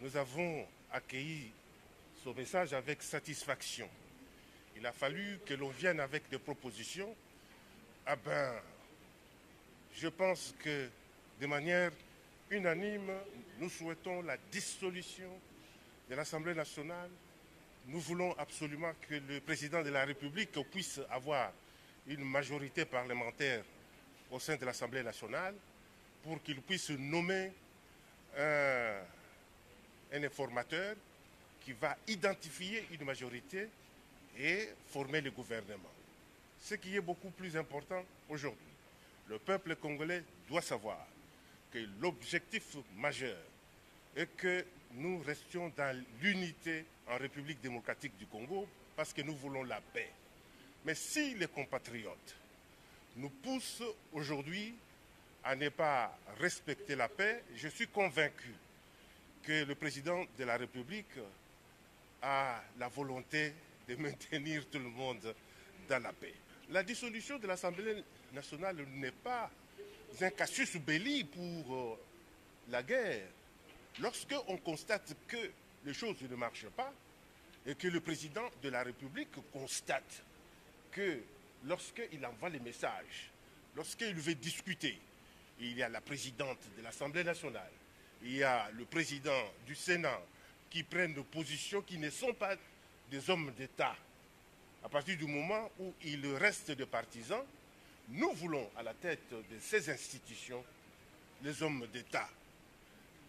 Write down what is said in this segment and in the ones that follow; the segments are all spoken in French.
Nous avons accueilli ce message avec satisfaction. Il a fallu que l'on vienne avec des propositions. Je pense que de manière unanime, nous souhaitons la dissolution de l'Assemblée nationale. Nous voulons absolument que le président de la République puisse avoir une majorité parlementaire au sein de l'Assemblée nationale pour qu'il puisse nommer un informateur qui va identifier une majorité et former le gouvernement. Ce qui est beaucoup plus important aujourd'hui. Le peuple congolais doit savoir que l'objectif majeur est que nous restions dans l'unité en République démocratique du Congo parce que nous voulons la paix. Mais si les compatriotes nous poussent aujourd'hui à ne pas respecter la paix, je suis convaincu que le président de la République a la volonté de maintenir tout le monde dans la paix. La dissolution de l'Assemblée nationale n'est pas un casus belli pour la guerre. Lorsqu'on constate que les choses ne marchent pas et que le président de la République constate que lorsqu'il envoie les messages, lorsqu'il veut discuter, il y a la présidente de l'Assemblée nationale, il y a le président du Sénat qui prennent des positions qui ne sont pas des hommes d'État. À partir du moment où il reste des partisans, nous voulons à la tête de ces institutions les hommes d'État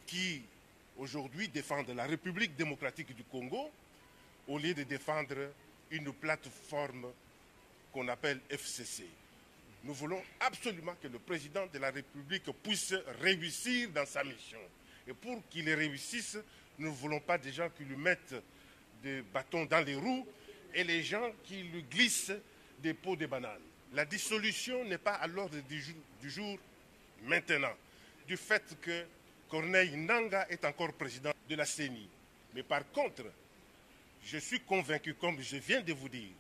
qui aujourd'hui défendent la République démocratique du Congo au lieu de défendre une plateforme qu'on appelle FCC. Nous voulons absolument que le président de la République puisse réussir dans sa mission. Et pour qu'il réussisse, nous ne voulons pas des gens qui lui mettent des bâtons dans les roues et les gens qui lui glissent des pots de bananes. La dissolution n'est pas à l'ordre du jour maintenant, du fait que Corneille Nangaa est encore président de la CENI. Mais par contre, je suis convaincu, comme je viens de vous dire,